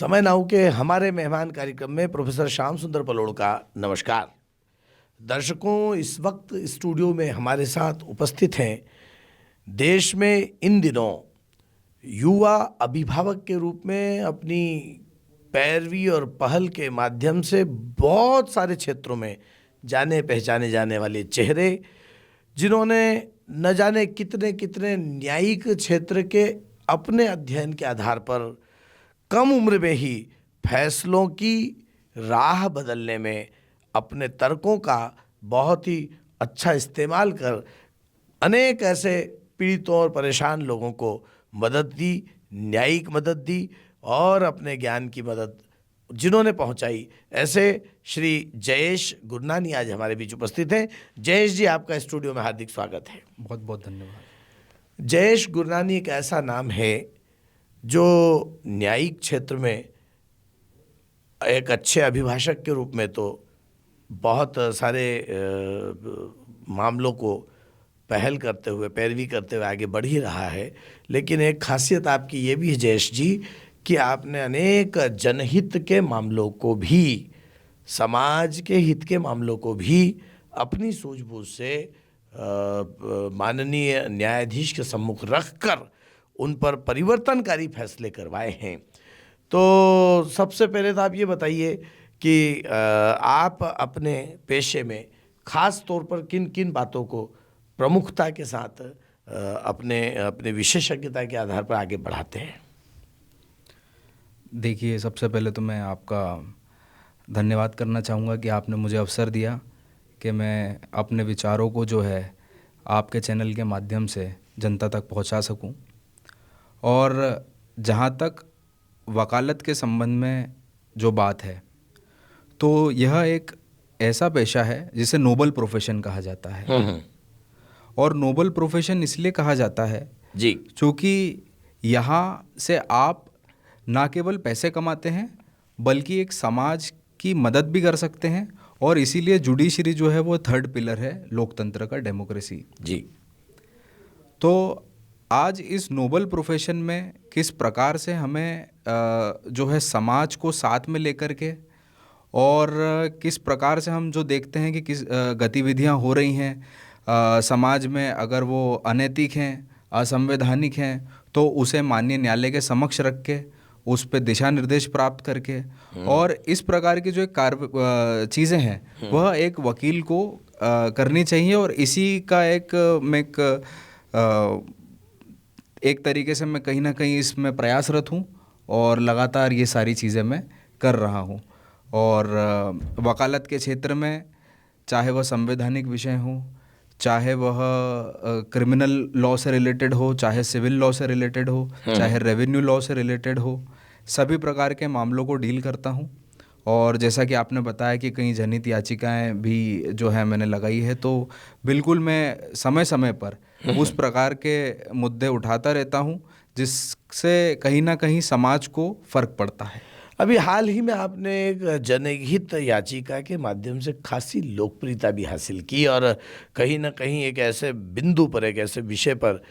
समय नाउ के हमारे मेहमान कार्यक्रम में प्रोफेसर श्याम सुंदर पलोड़ का नमस्कार। दर्शकों, इस वक्त स्टूडियो में हमारे साथ उपस्थित हैं देश में इन दिनों युवा अभिभावक के रूप में अपनी पैरवी और पहल के माध्यम से बहुत सारे क्षेत्रों में जाने पहचाने जाने वाले चेहरे, जिन्होंने न जाने कितने कितने न्यायिक क्षेत्र के अपने अध्ययन के आधार पर कम उम्र में ही फैसलों की राह बदलने में अपने तर्कों का बहुत ही अच्छा इस्तेमाल कर अनेक ऐसे पीड़ितों और परेशान लोगों को मदद दी, न्यायिक मदद दी और अपने ज्ञान की मदद जिन्होंने पहुंचाई, ऐसे श्री जयेश गुरनानी आज हमारे बीच उपस्थित हैं। जयेश जी, आपका स्टूडियो में हार्दिक स्वागत है। बहुत बहुत धन्यवाद। जयेश गुरनानी एक ऐसा नाम है जो न्यायिक क्षेत्र में एक अच्छे अभिभाषक के रूप में तो बहुत सारे मामलों को पहल करते हुए, पैरवी करते हुए आगे बढ़ ही रहा है। लेकिन एक खासियत आपकी ये भी है जयेश जी कि आपने अनेक जनहित के मामलों को भी, समाज के हित के मामलों को भी अपनी सूझबूझ से माननीय न्यायाधीश के सम्मुख रखकर उन पर परिवर्तनकारी फैसले करवाए हैं। तो सबसे पहले तो आप ये बताइए कि आप अपने पेशे में खास तौर पर किन किन बातों को प्रमुखता के साथ अपने विशेषज्ञता के आधार पर आगे बढ़ाते हैं। देखिए, सबसे पहले तो मैं आपका धन्यवाद करना चाहूँगा कि आपने मुझे अवसर दिया कि मैं अपने विचारों को जो है आपके चैनल के माध्यम से जनता तक पहुँचा सकूँ। और जहाँ तक वकालत के संबंध में जो बात है, तो यह एक ऐसा पेशा है जिसे नोबल प्रोफेशन कहा जाता है। और नोबल प्रोफेशन इसलिए कहा जाता है जी, क्योंकि यहाँ से आप ना केवल पैसे कमाते हैं बल्कि एक समाज की मदद भी कर सकते हैं। और इसीलिए जुडिशरी जो है वो थर्ड पिलर है लोकतंत्र का, डेमोक्रेसी जी। तो आज इस नोबल प्रोफेशन में किस प्रकार से हमें जो है समाज को साथ में लेकर के, और किस प्रकार से हम जो देखते हैं कि किस गतिविधियां हो रही हैं समाज में, अगर वो अनैतिक हैं, असंवैधानिक हैं, तो उसे माननीय न्यायालय के समक्ष रख के उस पे दिशा निर्देश प्राप्त करके, और इस प्रकार की जो एक चीज़ें हैं वह एक वकील को करनी चाहिए। और इसी का एक तरीके से मैं कहीं ना कहीं इसमें प्रयासरत हूँ और लगातार ये सारी चीज़ें मैं कर रहा हूँ। और वकालत के क्षेत्र में चाहे वह संवैधानिक विषय हो, चाहे वह क्रिमिनल लॉ से रिलेटेड हो, चाहे सिविल लॉ से रिलेटेड हो, चाहे रेवेन्यू लॉ से रिलेटेड हो, सभी प्रकार के मामलों को डील करता हूँ। और जैसा कि आपने बताया कि कई जनहित याचिकाएं भी जो है मैंने लगाई है, तो बिल्कुल मैं समय समय पर उस प्रकार के मुद्दे उठाता रहता हूँ जिससे कहीं ना कहीं समाज को फ़र्क पड़ता है। अभी हाल ही में आपने एक जनहित याचिका के माध्यम से खासी लोकप्रियता भी हासिल की और कहीं ना कहीं एक ऐसे बिंदु पर, एक ऐसे विषय पर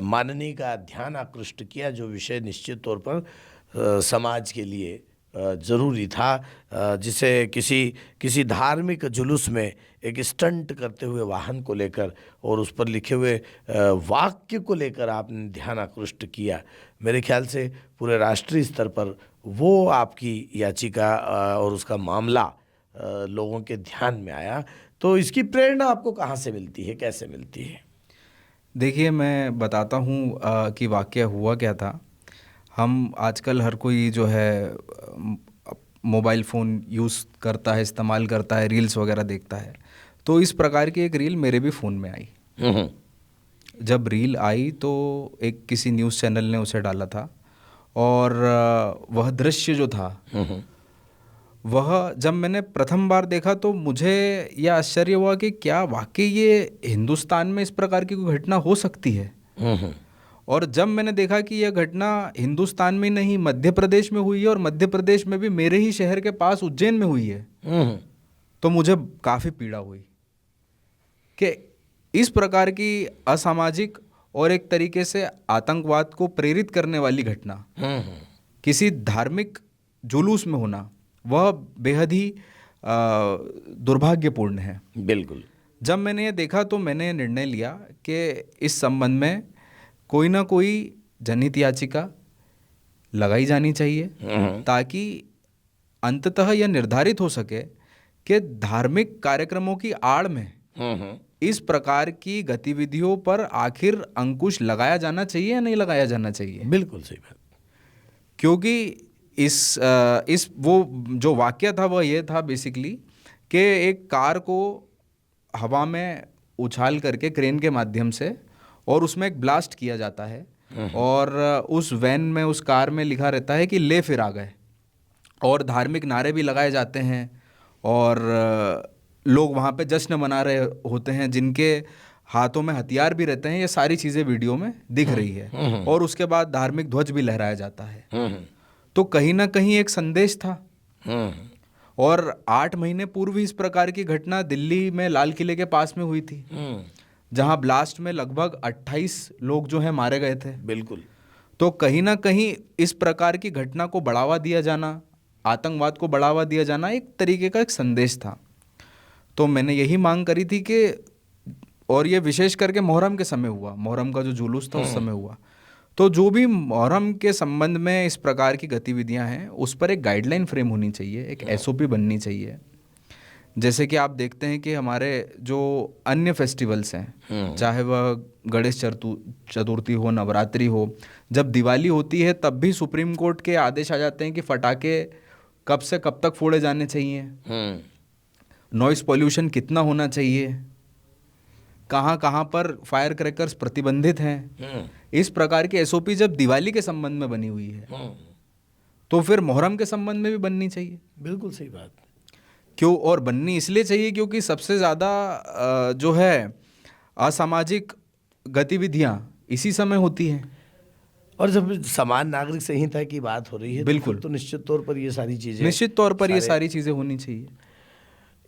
माननीय का ध्यान आकृष्ट किया जो विषय निश्चित तौर पर समाज के लिए ज़रूरी था, जिसे किसी धार्मिक जुलूस में एक स्टंट करते हुए वाहन को लेकर और उस पर लिखे हुए वाक्य को लेकर आपने ध्यान आकृष्ट किया। मेरे ख्याल से पूरे राष्ट्रीय स्तर पर वो आपकी याचिका और उसका मामला लोगों के ध्यान में आया। तो इसकी प्रेरणा आपको कहाँ से मिलती है, कैसे मिलती है? देखिए, मैं बताता हूँ कि वाकया हुआ क्या था। हम आजकल हर कोई जो है मोबाइल फ़ोन यूज़ करता है, इस्तेमाल करता है, रील्स वगैरह देखता है। तो इस प्रकार की एक रील मेरे भी फ़ोन में आई। जब रील आई तो एक किसी न्यूज़ चैनल ने उसे डाला था, और वह दृश्य जो था वह जब मैंने प्रथम बार देखा तो मुझे यह आश्चर्य हुआ कि क्या वाकई ये हिंदुस्तान में इस प्रकार की कोई घटना हो सकती है। और जब मैंने देखा कि यह घटना हिंदुस्तान में नहीं, मध्य प्रदेश में हुई है, और मध्य प्रदेश में भी मेरे ही शहर के पास उज्जैन में हुई है, तो मुझे काफ़ी पीड़ा हुई कि इस प्रकार की असामाजिक और एक तरीके से आतंकवाद को प्रेरित करने वाली घटना किसी धार्मिक जुलूस में होना वह बेहद ही दुर्भाग्यपूर्ण है। बिल्कुल। जब मैंने ये देखा तो मैंने निर्णय लिया कि इस संबंध में कोई ना कोई जनहित याचिका लगाई जानी चाहिए, ताकि अंततः यह निर्धारित हो सके कि धार्मिक कार्यक्रमों की आड़ में इस प्रकार की गतिविधियों पर आखिर अंकुश लगाया जाना चाहिए या नहीं लगाया जाना चाहिए। बिल्कुल सही बात। क्योंकि इस वो जो वाकया था वह ये था बेसिकली कि एक कार को हवा में उछाल करके क्रेन के माध्यम से और उसमें एक ब्लास्ट किया जाता है, और उस वैन में, उस कार में लिखा रहता है कि ले फिर आ गए, और धार्मिक नारे भी लगाए जाते हैं, और लोग वहाँ पे जश्न मना रहे होते हैं, जिनके हाथों में हथियार भी रहते हैं। ये सारी चीज़ें वीडियो में दिख रही है, और उसके बाद धार्मिक ध्वज भी लहराया जाता है। तो कहीं ना कहीं एक संदेश था। और 8 महीने पूर्व इस प्रकार की घटना दिल्ली में लाल किले के पास में हुई थी, जहां ब्लास्ट में लगभग 28 लोग जो हैं मारे गए थे। बिल्कुल। तो कहीं ना कहीं इस प्रकार की घटना को बढ़ावा दिया जाना, आतंकवाद को बढ़ावा दिया जाना एक तरीके का एक संदेश था। तो मैंने यही मांग करी थी कि, और ये विशेष करके मुहर्रम के समय हुआ, मुहर्रम का जो जुलूस था उस समय हुआ, तो जो भी मुहर्रम के संबंध में इस प्रकार की गतिविधियां हैं उस पर एक गाइडलाइन फ्रेम होनी चाहिए, एक एसओपी बननी चाहिए। जैसे कि आप देखते हैं कि हमारे जो अन्य फेस्टिवल्स हैं, चाहे वह गणेश चतुर्थी हो, नवरात्रि हो, जब दिवाली होती है तब भी सुप्रीम कोर्ट के आदेश आ जाते हैं कि फटाके कब से कब तक फोड़े जाने चाहिए, नॉइस पॉल्यूशन कितना होना चाहिए, कहाँ कहाँ पर फायर क्रैकर्स प्रतिबंधित हैं। इस प्रकार की एसओपी जब दिवाली के संबंध में बनी हुई है तो फिर मुहर्रम के संबंध में भी बननी चाहिए। बिल्कुल सही बात। क्यों? और बननी इसलिए चाहिए क्योंकि सबसे ज़्यादा जो है असामाजिक गतिविधियां इसी समय होती हैं। और जब समान नागरिक संहिता की बात हो रही है, बिल्कुल, तो निश्चित तौर पर ये सारी चीज़ें, निश्चित तौर पर ये सारी चीज़ें होनी चाहिए।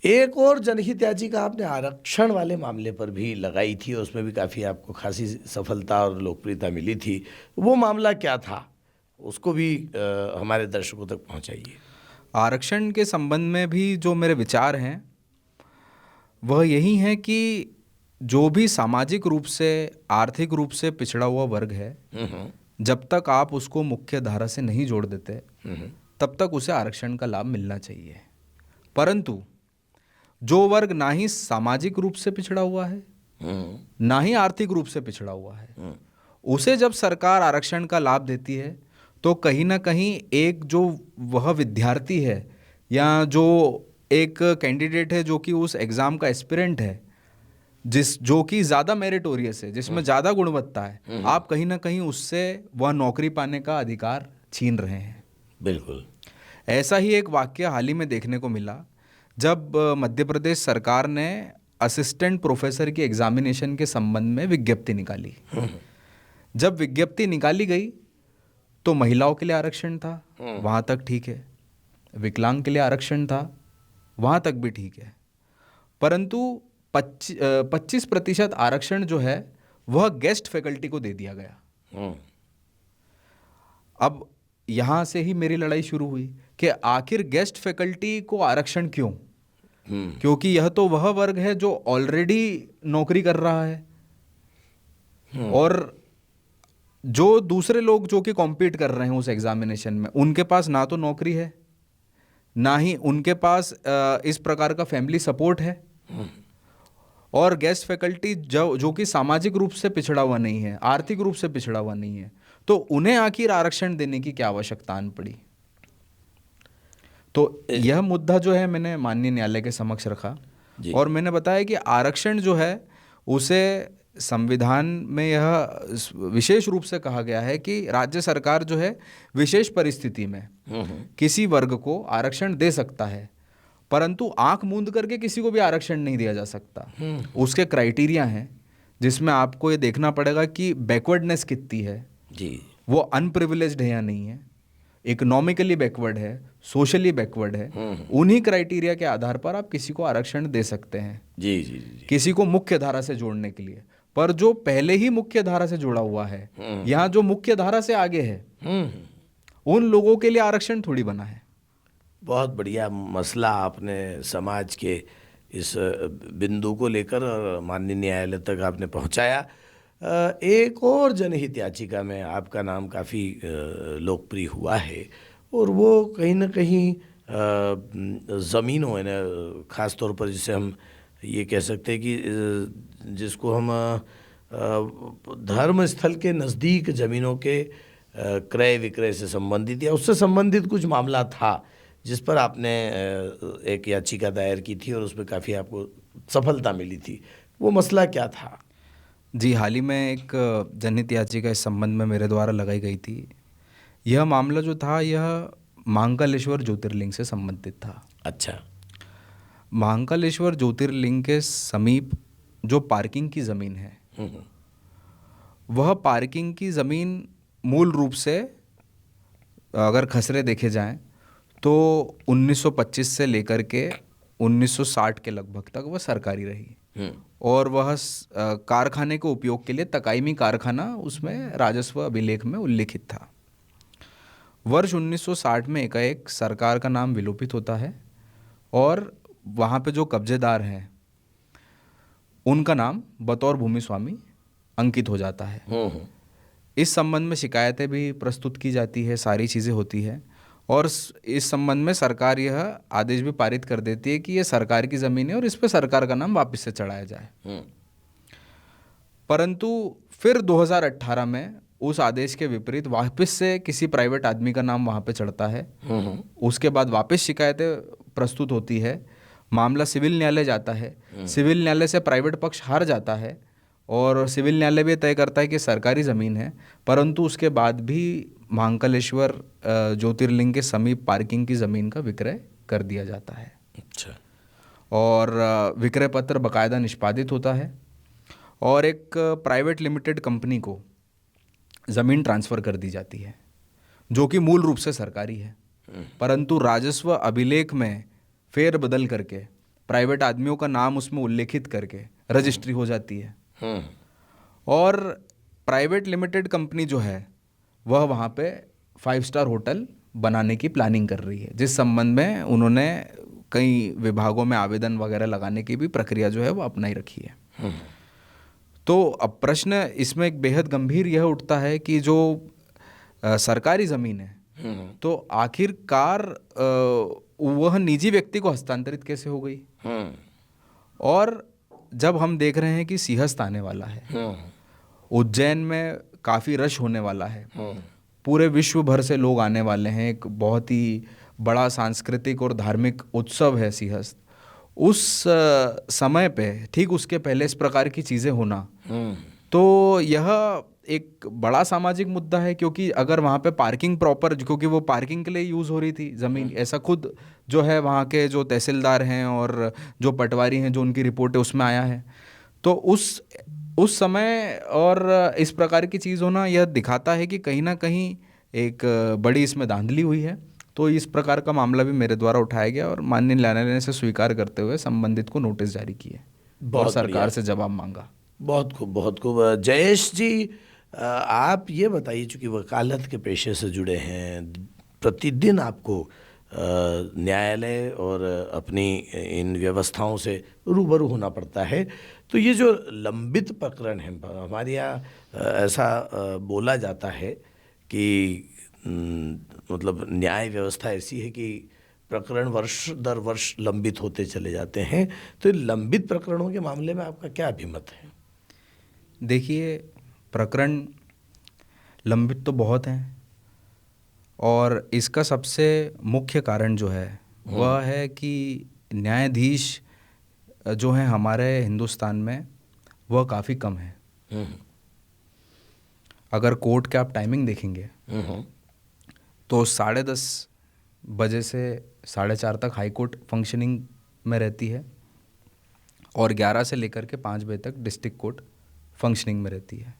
एक और जनहित याचिका आपने आरक्षण वाले मामले पर भी लगाई थी, उसमें भी काफ़ी आपको खासी सफलता और लोकप्रियता मिली थी। वो मामला क्या था, उसको भी हमारे दर्शकों तक पहुंचाइए। आरक्षण के संबंध में भी जो मेरे विचार हैं वह यही है कि जो भी सामाजिक रूप से, आर्थिक रूप से पिछड़ा हुआ वर्ग है, जब तक आप उसको मुख्य धारा से नहीं जोड़ देते तब तक उसे आरक्षण का लाभ मिलना चाहिए। परंतु जो वर्ग ना ही सामाजिक रूप से पिछड़ा हुआ है, ना ही आर्थिक रूप से पिछड़ा हुआ है, उसे जब सरकार आरक्षण का लाभ देती है तो कहीं ना कहीं एक जो वह विद्यार्थी है या जो एक कैंडिडेट है जो कि उस एग्ज़ाम का एस्पिरेंट है, जो कि ज़्यादा मेरिटोरियस है, जिसमें ज़्यादा गुणवत्ता है, आप कहीं ना कहीं उससे वह नौकरी पाने का अधिकार छीन रहे हैं। बिल्कुल। ऐसा ही एक वाकया हाल ही में देखने को मिला जब मध्य प्रदेश सरकार ने असिस्टेंट प्रोफेसर की एग्जामिनेशन के संबंध में विज्ञप्ति निकाली। जब विज्ञप्ति निकाली गई तो महिलाओं के लिए आरक्षण था, वहाँ तक ठीक है, विकलांग के लिए आरक्षण था, वहाँ तक भी ठीक है, परंतु 25% आरक्षण जो है वह गेस्ट फैकल्टी को दे दिया गया। अब यहाँ से ही मेरी लड़ाई शुरू हुई कि आखिर गेस्ट फैकल्टी को आरक्षण क्यों? क्योंकि यह तो वह वर्ग है जो ऑलरेडी नौकरी कर रहा है, और जो दूसरे लोग जो कि कॉम्पीट कर रहे हैं उस एग्जामिनेशन में, उनके पास ना तो नौकरी है, ना ही उनके पास इस प्रकार का फैमिली सपोर्ट है, और गेस्ट फैकल्टी जो कि सामाजिक रूप से पिछड़ा हुआ नहीं है, आर्थिक रूप से पिछड़ा हुआ नहीं है, तो उन्हें आखिर आरक्षण देने की क्या आवश्यकता आन पड़ी? तो यह मुद्दा जो है मैंने माननीय न्यायालय के समक्ष रखा, और मैंने बताया कि आरक्षण जो है उसे संविधान में यह विशेष रूप से कहा गया है कि राज्य सरकार जो है विशेष परिस्थिति में किसी वर्ग को आरक्षण दे सकता है, परंतु आंख मूंद करके किसी को भी आरक्षण नहीं दिया जा सकता। उसके क्राइटेरिया हैं जिसमें आपको ये देखना पड़ेगा कि बैकवर्डनेस कितनी है जी, वो अनप्रिविलेज्ड है या नहीं है, इकोनॉमिकली बैकवर्ड है, सोशली बैकवर्ड है। उन्हीं क्राइटेरिया के आधार पर आप किसी को आरक्षण दे सकते हैं जी, किसी को मुख्य धारा से जोड़ने के लिए। पर जो पहले ही मुख्य धारा से जुड़ा हुआ है, यहाँ जो मुख्य धारा से आगे है, उन लोगों के लिए आरक्षण थोड़ी बना है। बहुत बढ़िया मसला आपने समाज के इस बिंदु को लेकर माननीय न्यायालय तक आपने पहुंचाया। एक और जनहित याचिका में आपका नाम काफ़ी लोकप्रिय हुआ है, और वो कहीं ना कहीं ज़मीनों है ना, ख़ास तौर पर जिसे हम ये कह सकते हैं कि जिसको हम धर्म स्थल के नज़दीक ज़मीनों के क्रय विक्रय से संबंधित या उससे संबंधित कुछ मामला था, जिस पर आपने एक याचिका दायर की थी और उसमें काफ़ी आपको सफलता मिली थी। वो मसला क्या था? जी, हाल ही में एक जनहित याचिका इस संबंध में मेरे द्वारा लगाई गई थी। यह मामला जो था यह महाकालेश्वर ज्योतिर्लिंग से संबंधित था। अच्छा। महाकालेश्वर ज्योतिर्लिंग के समीप जो पार्किंग की ज़मीन है, वह पार्किंग की ज़मीन मूल रूप से अगर खसरे देखे जाएं तो 1925 से लेकर के 1960 के लगभग तक वह सरकारी रही, और वह कारखाने के उपयोग के लिए तकाईमी कारखाना उसमें राजस्व अभिलेख में उल्लिखित था। वर्ष 1960 में एकाएक सरकार का नाम विलोपित होता है और वहाँ पे जो कब्जेदार हैं उनका नाम बतौर भूमि स्वामी अंकित हो जाता है। इस संबंध में शिकायतें भी प्रस्तुत की जाती है, सारी चीज़ें होती है, और इस संबंध में सरकार यह आदेश भी पारित कर देती है कि यह सरकार की ज़मीन है और इस पर सरकार का नाम वापस से चढ़ाया जाए। परंतु फिर 2018 में उस आदेश के विपरीत वापस से किसी प्राइवेट आदमी का नाम वहाँ पे चढ़ता है। उसके बाद वापस शिकायतें प्रस्तुत होती है, मामला सिविल न्यायालय जाता है, सिविल न्यायालय से प्राइवेट पक्ष हार जाता है और सिविल न्यायालय भी तय करता है कि सरकारी ज़मीन है, परंतु उसके बाद भी महाकालेश्वर ज्योतिर्लिंग के समीप पार्किंग की ज़मीन का विक्रय कर दिया जाता है। अच्छा। और विक्रय पत्र बाकायदा निष्पादित होता है और एक प्राइवेट लिमिटेड कंपनी को ज़मीन ट्रांसफ़र कर दी जाती है जो कि मूल रूप से सरकारी है, परंतु राजस्व अभिलेख में फेर बदल करके प्राइवेट आदमियों का नाम उसमें उल्लेखित करके रजिस्ट्री हो जाती है। और प्राइवेट लिमिटेड कंपनी जो है वह वहाँ पे 5 स्टार होटल बनाने की प्लानिंग कर रही है, जिस संबंध में उन्होंने कई विभागों में आवेदन वगैरह लगाने की भी प्रक्रिया जो है वो अपनाई रखी है। तो अब प्रश्न इसमें एक बेहद गंभीर यह उठता है कि जो सरकारी ज़मीन है तो आखिरकार वह निजी व्यक्ति को हस्तांतरित कैसे हो गई। और जब हम देख रहे हैं कि सिंहस्थ आने वाला है, उज्जैन में काफ़ी रश होने वाला है, पूरे विश्व भर से लोग आने वाले हैं, एक बहुत ही बड़ा सांस्कृतिक और धार्मिक उत्सव है सिंहस्थ, उस समय पे ठीक उसके पहले इस प्रकार की चीज़ें होना, तो यह एक बड़ा सामाजिक मुद्दा है। क्योंकि अगर वहाँ पे पार्किंग प्रॉपर, क्योंकि वो पार्किंग के लिए यूज़ हो रही थी ज़मीन, ऐसा खुद जो है वहाँ के जो तहसीलदार हैं और जो पटवारी हैं जो उनकी रिपोर्ट है उसमें आया है, तो उस समय और इस प्रकार की चीज़ होना यह दिखाता है कि कहीं ना कहीं एक बड़ी इसमें धांधली हुई है। तो इस प्रकार का मामला भी मेरे द्वारा उठाया गया और माननीय न्यायालय ने इसे स्वीकार करते हुए संबंधित को नोटिस जारी किए और सरकार से जवाब मांगा। बहुत खूब, बहुत खूब। जयेश जी, आप ये बताइए, चूँकि वकालत के पेशे से जुड़े हैं, प्रतिदिन आपको न्यायालय और अपनी इन व्यवस्थाओं से रूबरू होना पड़ता है, तो ये जो लंबित प्रकरण है, हमारे यहाँ ऐसा बोला जाता है कि मतलब न्याय व्यवस्था ऐसी है कि प्रकरण वर्ष दर वर्ष लंबित होते चले जाते हैं, तो लंबित प्रकरणों के मामले में आपका क्या अभिमत है? देखिए, प्रकरण लंबित तो बहुत हैं और इसका सबसे मुख्य कारण जो है वह है कि न्यायाधीश जो हैं हमारे हिंदुस्तान में वह काफ़ी कम है। अगर कोर्ट के आप टाइमिंग देखेंगे तो 10:30 बजे से 4:30 तक हाई कोर्ट फंक्शनिंग में रहती है और 11 से लेकर के 5 बजे तक डिस्ट्रिक्ट कोर्ट फंक्शनिंग में रहती है।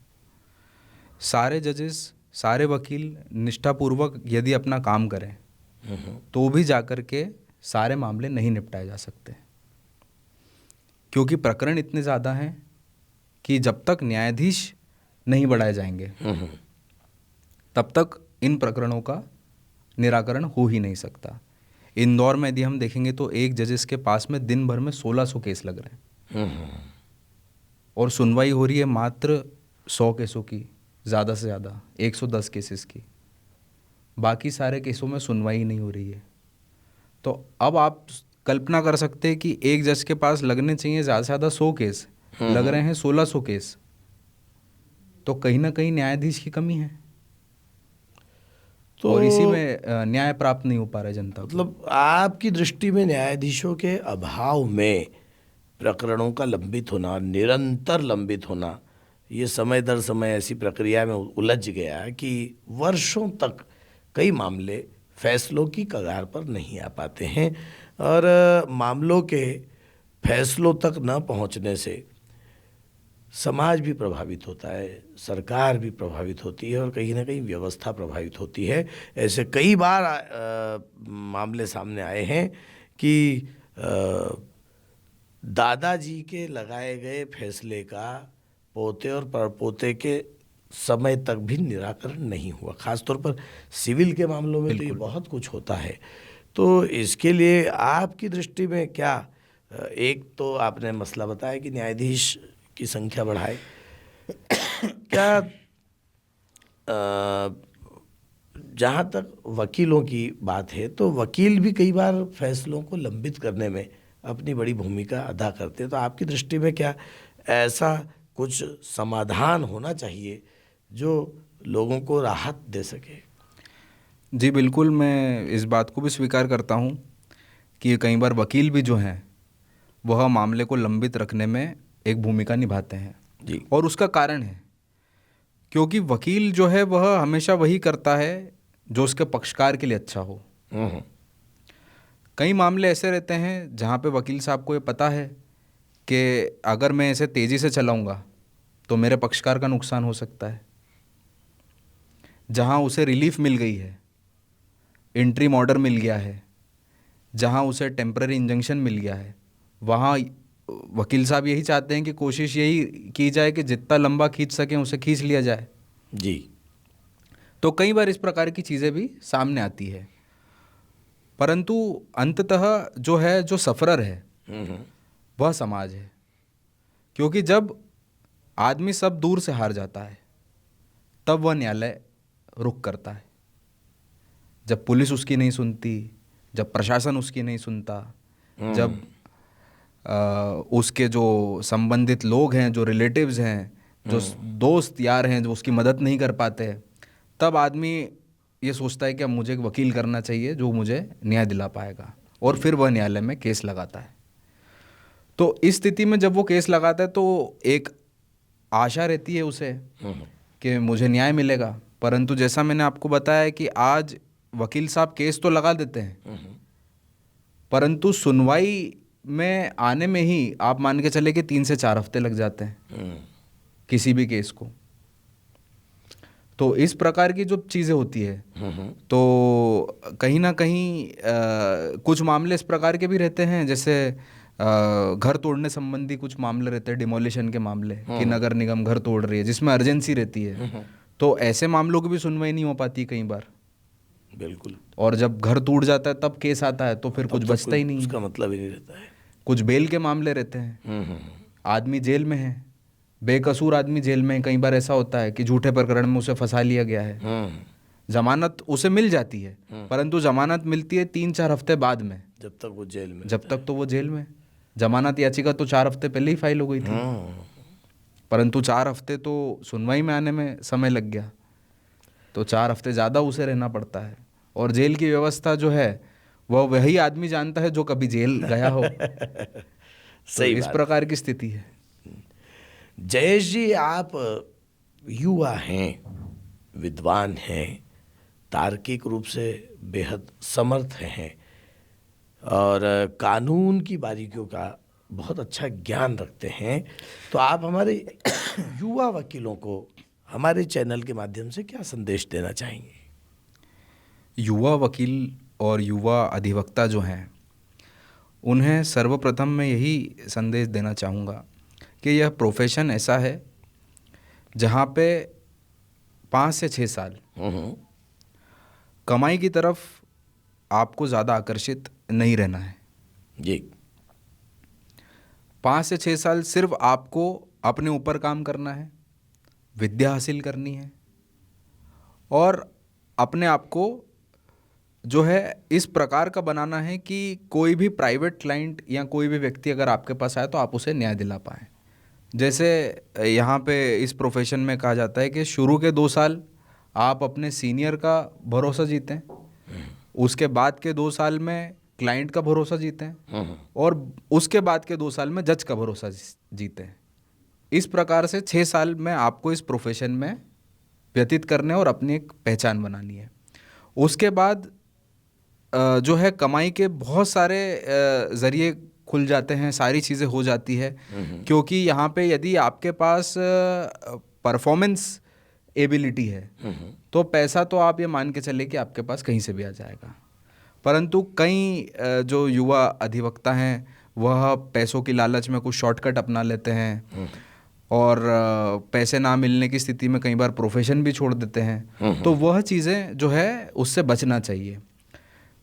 सारे जजेस, सारे वकील निष्ठापूर्वक यदि अपना काम करें तो भी जाकर के सारे मामले नहीं निपटाए जा सकते, क्योंकि प्रकरण इतने ज़्यादा हैं कि जब तक न्यायाधीश नहीं बढ़ाए जाएंगे तब तक इन प्रकरणों का निराकरण हो ही नहीं सकता। इंदौर में यदि हम देखेंगे तो एक जजेस के पास में दिन भर में 1600 केस लग रहे हैं और सुनवाई हो रही है मात्र 100 केसों की, ज़्यादा से ज़्यादा 110 केसेस की। बाकी सारे केसों में सुनवाई नहीं हो रही है। तो अब आप कल्पना कर सकते हैं कि एक जज के पास लगने चाहिए ज़्यादा से ज़्यादा 100 केस, लग रहे हैं 1600 केस। तो कहीं ना कहीं न्यायाधीश की कमी है तो और इसी में न्याय प्राप्त नहीं हो पा रहा है जनता को। मतलब आपकी दृष्टि में न्यायाधीशों के अभाव में प्रकरणों का लंबित होना, निरंतर लंबित होना, ये समय दर समय ऐसी प्रक्रिया में उलझ गया कि वर्षों तक कई मामले फैसलों की कगार पर नहीं आ पाते हैं और मामलों के फैसलों तक न पहुंचने से समाज भी प्रभावित होता है, सरकार भी प्रभावित होती है और कहीं ना कहीं व्यवस्था प्रभावित होती है। ऐसे कई बार मामले सामने आए हैं कि दादाजी के लगाए गए फैसले का पोते और परपोते के समय तक भी निराकरण नहीं हुआ। खासतौर पर सिविल के मामलों में तो ये बहुत कुछ होता है। तो इसके लिए आपकी दृष्टि में क्या, एक तो आपने मसला बताया कि न्यायाधीश की संख्या बढ़ाए, क्या जहाँ तक वकीलों की बात है तो वकील भी कई बार फैसलों को लंबित करने में अपनी बड़ी भूमिका अदा करते हैं। तो आपकी दृष्टि में क्या ऐसा कुछ समाधान होना चाहिए जो लोगों को राहत दे सके? जी बिल्कुल, मैं इस बात को भी स्वीकार करता हूँ कि कई बार वकील भी जो हैं वह मामले को लंबित रखने में एक भूमिका निभाते हैं जी। और उसका कारण है क्योंकि वकील जो है वह हमेशा वही करता है जो उसके पक्षकार के लिए अच्छा हो। कई मामले ऐसे रहते हैं जहाँ पे वकील साहब को ये पता है कि अगर मैं इसे तेज़ी से चलाऊँगा तो मेरे पक्षकार का नुकसान हो सकता है। जहाँ उसे रिलीफ मिल गई है, इंट्रीम ऑर्डर मिल गया है, जहाँ उसे टेम्पररी इंजंक्शन मिल गया है, वहाँ वकील साहब यही चाहते हैं कि कोशिश यही की जाए कि जितना लंबा खींच सकें उसे खींच लिया जाए। जी। तो कई बार इस प्रकार की चीज़ें भी सामने आती है, परंतु अंततः जो है, जो सफरर है वह समाज है। क्योंकि जब आदमी सब दूर से हार जाता है तब वह न्यायालय रुख करता है। जब पुलिस उसकी नहीं सुनती, जब प्रशासन उसकी नहीं सुनता, जब उसके जो संबंधित लोग हैं, जो रिलेटिव्स हैं, जो दोस्त यार हैं, जो उसकी मदद नहीं कर पाते, तब आदमी ये सोचता है कि अब मुझे एक वकील करना चाहिए जो मुझे न्याय दिला पाएगा, और फिर वह न्यायालय में केस लगाता है। तो इस स्थिति में जब वो केस लगाता है तो एक आशा रहती है उसे कि मुझे न्याय मिलेगा, परंतु जैसा मैंने आपको बताया कि आज वकील साहब केस तो लगा देते हैं परंतु सुनवाई में आने में ही आप मान के चले कि 3 से 4 हफ्ते लग जाते हैं किसी भी केस को। तो इस प्रकार की जो चीज़ें होती है तो कहीं ना कहीं कुछ मामले इस प्रकार के भी रहते हैं, जैसे घर तोड़ने संबंधी कुछ मामले रहते हैं, डिमोलिशन के मामले कि नगर निगम घर तोड़ रही है जिसमें अर्जेंसी रहती है, तो ऐसे मामलों की भी सुनवाई नहीं हो पाती कई बार। बिल्कुल। और जब घर टूट जाता है तब केस आता है तो फिर कुछ बचता ही नहीं है, उसका मतलब ही नहीं रहता है। कुछ बेल के मामले रहते हैं, आदमी जेल में है, बेकसूर आदमी जेल में है। कई बार ऐसा होता है कि झूठे प्रकरण में उसे फंसा लिया गया है, जमानत उसे मिल जाती है परंतु जमानत मिलती है 3-4 हफ्ते बाद में, जब तक वो जेल में, जब तक तो वो जेल में। जमानत याचिका तो 4 हफ्ते पहले ही फाइल हो गई थी, परंतु 4 हफ्ते तो सुनवाई में आने में समय लग गया, तो 4 हफ्ते ज़्यादा उसे रहना पड़ता है। और जेल की व्यवस्था जो है वह वही आदमी जानता है जो कभी जेल गया हो। तो इस प्रकार की स्थिति है। जयेश जी, आप युवा हैं, विद्वान हैं, तार्किक रूप से बेहद समर्थ हैं और कानून की बारीकियों का बहुत अच्छा ज्ञान रखते हैं। तो आप हमारे युवा वकीलों को हमारे चैनल के माध्यम से क्या संदेश देना चाहेंगे? युवा वकील और युवा अधिवक्ता जो हैं उन्हें सर्वप्रथम मैं यही संदेश देना चाहूँगा कि यह प्रोफेशन ऐसा है जहाँ पे 5 से 6 साल कमाई की तरफ आपको ज़्यादा आकर्षित नहीं रहना है जी। 5 से 6 साल सिर्फ आपको अपने ऊपर काम करना है, विद्या हासिल करनी है और अपने आप को जो है इस प्रकार का बनाना है कि कोई भी प्राइवेट क्लाइंट या कोई भी व्यक्ति अगर आपके पास आए तो आप उसे न्याय दिला पाएँ। जैसे यहाँ पे इस प्रोफेशन में कहा जाता है कि शुरू के 2 साल आप अपने सीनियर का भरोसा जीतें, उसके बाद के 2 साल में क्लाइंट का भरोसा जीतें और उसके बाद के 2 साल में जज का भरोसा जीतें। इस प्रकार से 6 साल में आपको इस प्रोफेशन में व्यतीत करने और अपनी एक पहचान बनानी है। उसके बाद जो है कमाई के बहुत सारे ज़रिए खुल जाते हैं, सारी चीज़ें हो जाती है, क्योंकि यहाँ पे यदि आपके पास परफॉर्मेंस एबिलिटी है तो पैसा तो आप ये मान के चले कि आपके पास कहीं से भी आ जाएगा। परंतु कई जो युवा अधिवक्ता हैं वह पैसों की लालच में कुछ शॉर्टकट अपना लेते हैं और पैसे ना मिलने की स्थिति में कई बार प्रोफेशन भी छोड़ देते हैं। तो वह चीज़ें जो है उससे बचना चाहिए।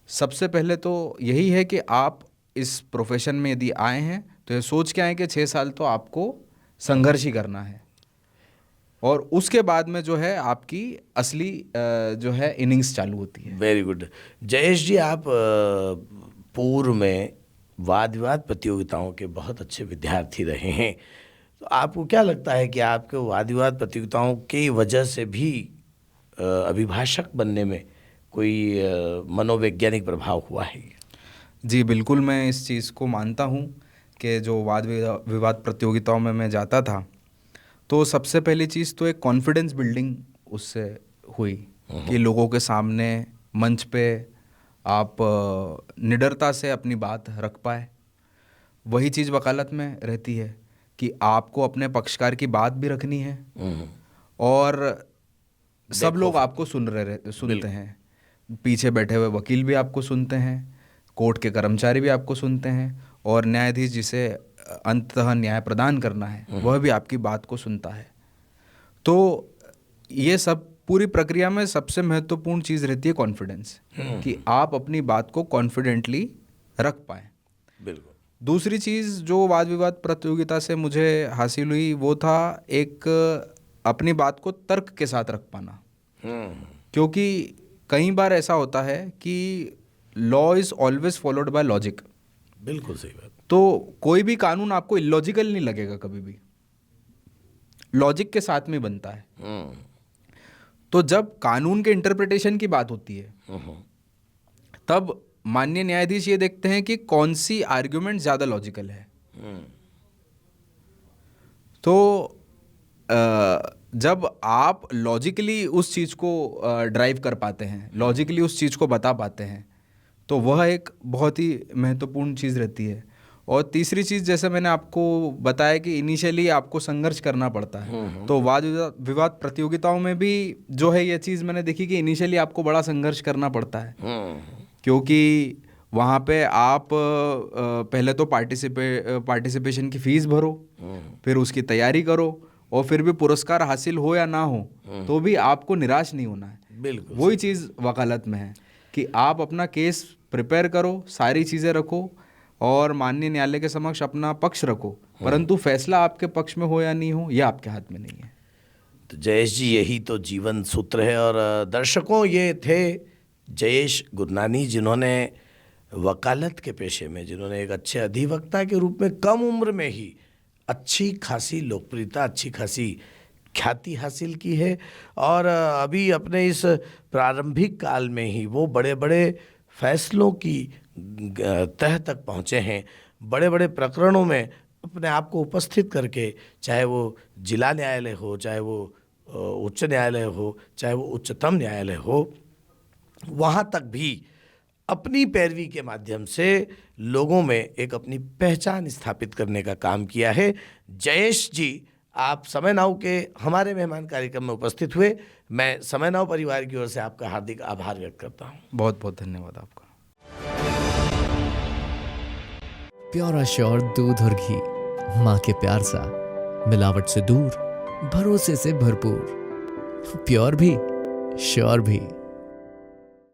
सबसे पहले तो यही है कि आप इस प्रोफेशन में यदि आए हैं तो ये सोच के आए कि 6 साल तो आपको संघर्ष ही करना है और उसके बाद में जो है आपकी असली जो है इनिंग्स चालू होती है। Very good. जयेश जी, आप पूर्व में वाद विवाद प्रतियोगिताओं के बहुत अच्छे विद्यार्थी रहे हैं, तो आपको क्या लगता है कि आपके वाद विवाद प्रतियोगिताओं की वजह से भी अभिभाषक बनने में कोई मनोवैज्ञानिक प्रभाव हुआ है? जी बिल्कुल, मैं इस चीज़ को मानता हूँ कि जो वाद विवाद प्रतियोगिताओं में मैं जाता था तो सबसे पहली चीज़ तो एक कॉन्फिडेंस बिल्डिंग उससे हुई कि लोगों के सामने मंच पे आप निडरता से अपनी बात रख पाए। वही चीज़ वकालत में रहती है कि आपको अपने पक्षकार की बात भी रखनी है और सब लोग आपको सुनते हैं, पीछे बैठे हुए वकील भी आपको सुनते हैं, कोर्ट के कर्मचारी भी आपको सुनते हैं और न्यायाधीश जिसे अंततः न्याय प्रदान करना है वह भी आपकी बात को सुनता है। तो ये सब पूरी प्रक्रिया में सबसे महत्वपूर्ण चीज़ रहती है कॉन्फिडेंस, कि आप अपनी बात को कॉन्फिडेंटली रख पाएँ। बिल्कुल। दूसरी चीज़ जो वाद विवाद प्रतियोगिता से मुझे हासिल हुई वो था एक अपनी बात को तर्क के साथ रख पाना, क्योंकि कई बार ऐसा होता है कि law is always followed by logic. बिल्कुल सही बात। तो कोई भी कानून आपको इलॉजिकल नहीं लगेगा, कभी भी लॉजिक के साथ में बनता है। तो जब कानून के इंटरप्रिटेशन की बात होती है तब माननीय न्यायाधीश ये देखते हैं कि कौन सी आर्ग्यूमेंट ज़्यादा लॉजिकल है। तो जब आप लॉजिकली उस चीज़ को ड्राइव कर पाते हैं, लॉजिकली उस चीज़ को बता पाते हैं, तो वह एक बहुत ही महत्वपूर्ण चीज़ रहती है। और तीसरी चीज़, जैसे मैंने आपको बताया कि इनिशियली आपको संघर्ष करना पड़ता है, तो वाद विवाद प्रतियोगिताओं में भी जो है ये चीज़ मैंने देखी कि इनिशियली आपको बड़ा संघर्ष करना पड़ता है, क्योंकि वहाँ पे आप पहले तो पार्टिसिपेशन की फ़ीस भरो, फिर उसकी तैयारी करो और फिर भी पुरस्कार हासिल हो या ना हो तो भी आपको निराश नहीं होना है। बिल्कुल वही चीज़ वकालत में है कि आप अपना केस प्रिपेयर करो, सारी चीज़ें रखो और माननीय न्यायालय के समक्ष अपना पक्ष रखो, परंतु फैसला आपके पक्ष में हो या नहीं हो यह आपके हाथ में नहीं है। तो जयेश जी, यही तो जीवन सूत्र है। और दर्शकों, ये थे जयेश गुरनानी, जिन्होंने वकालत के पेशे में, जिन्होंने एक अच्छे अधिवक्ता के रूप में कम उम्र में ही अच्छी खासी लोकप्रियता, अच्छी खासी ख्याति हासिल की है और अभी अपने इस प्रारंभिक काल में ही वो बड़े बड़े फैसलों की तह तक पहुँचे हैं। बड़े बड़े प्रकरणों में अपने आप को उपस्थित करके, चाहे वो जिला न्यायालय हो, चाहे वो उच्च न्यायालय हो, चाहे वो उच्चतम न्यायालय हो, वहाँ तक भी अपनी पैरवी के माध्यम से लोगों में एक अपनी पहचान स्थापित करने का काम किया है। जयेश जी, आप समय नाउ के हमारे मेहमान कार्यक्रम में उपस्थित हुए। मैं समय नाउ परिवार की ओर से आपका हार्दिक आभार व्यक्त करता हूँ। बहुत बहुत धन्यवाद आपका। प्योर श्योर दूध और घी, माँ के प्यार सा, मिलावट से दूर, भरोसे से भरपूर, प्योर भी श्योर भी।